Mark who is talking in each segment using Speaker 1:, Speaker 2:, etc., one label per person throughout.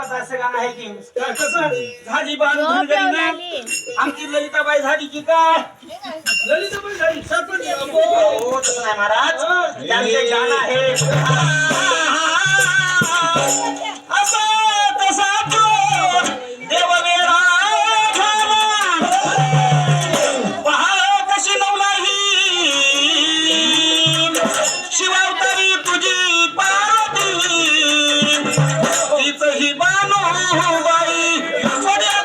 Speaker 1: गावात असं गाणं आहे की
Speaker 2: काय कसं
Speaker 1: झाली बांधून घरी ना आमची ललिताबाई झाली की काय
Speaker 2: ललिताबाई झाली सरपंच अहो.
Speaker 1: हो तसं नाही महाराज त्यांचं एक गाणं आहे असा तसा तो देववेरा झाला पहा कशी नवलाही शिवावतारी तुझी पार्वती तीच ही बाई थोड्या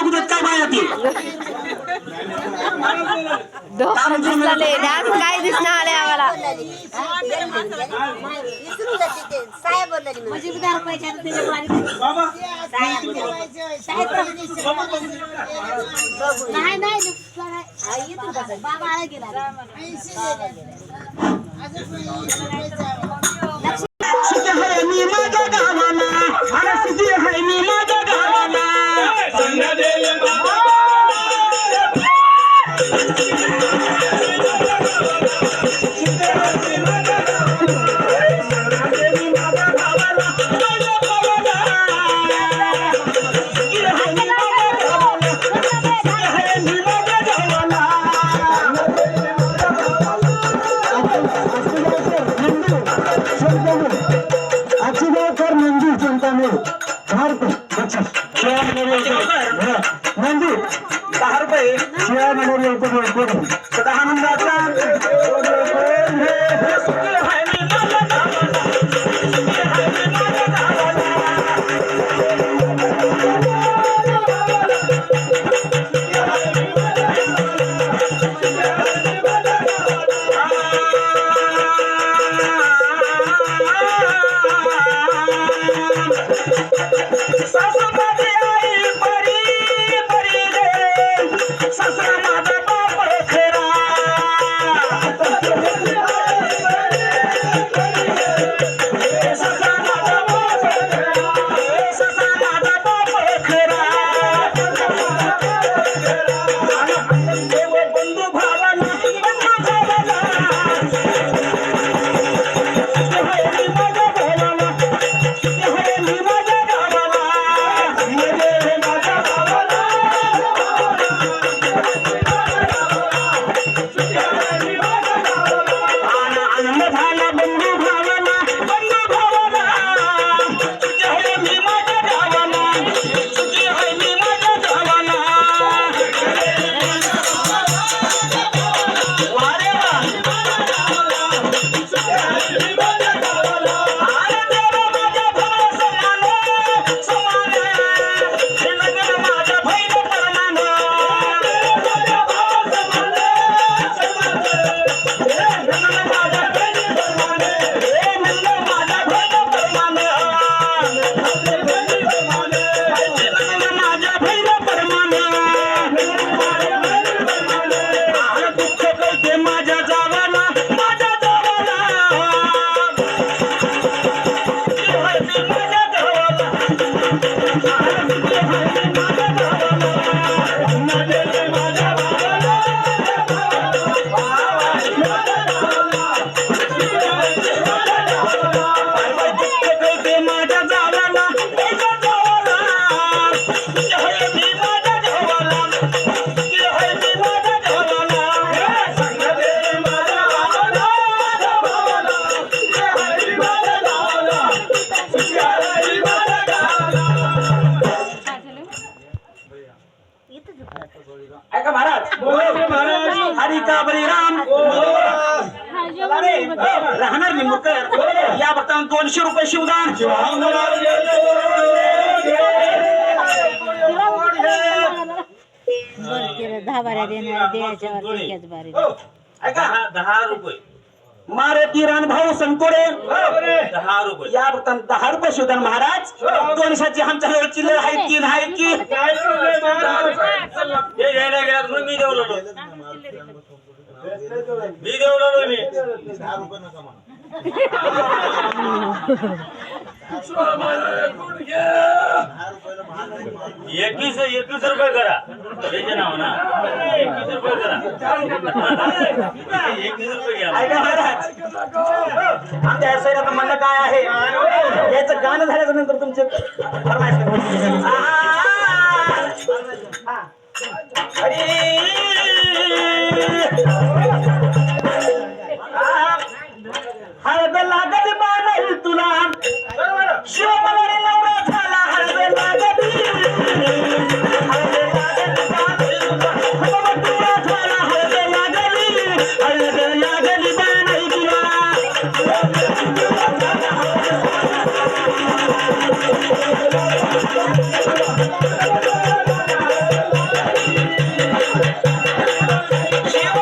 Speaker 1: या
Speaker 3: डान्स काय दिसणार आले आम्हाला
Speaker 1: बाबा नंदी 10 रुपये शिवाय सदानंदाचा ऐका महाराज हरी का बलिराम राहणार निंबूकर या भक्तांना 200 रुपये शिवदान
Speaker 3: दहा बाऱ्या देणार द्यायच्या
Speaker 1: ऐका 10 रुपये मारुती भाऊ संकोडे 10 रुपये या भक्तांना 10 रुपये शिवदान महाराज 200ची आमच्या चिल्लर आहे की नाही की हे घ्यायला गेला म्हणून मी देवलो मी 10 रुपये नका म्हणा 21 रुपये करा त्याचे नाव ना 21 रुपये करा 21 रुपये घ्या आमच्या शहरात म्हणणं काय आहे याचं गाणं झाल्याच्या नंतर तुमचे हळद लागत नाही तुला शिव मला नवरा झाला हळद लागत शिव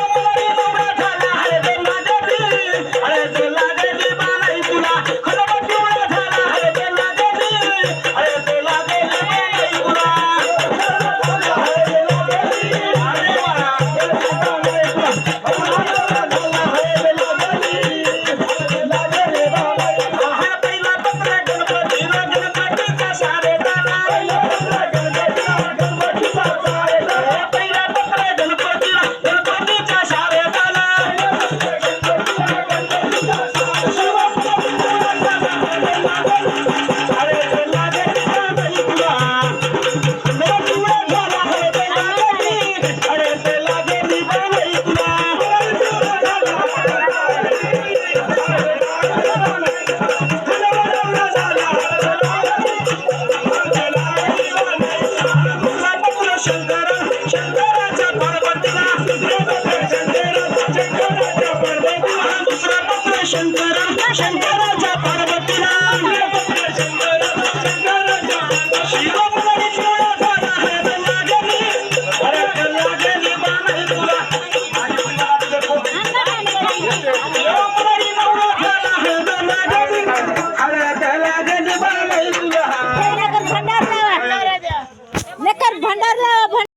Speaker 1: शंकर शंकराच्या पार्वतीला दुसरा पुत्र शंकर शंकर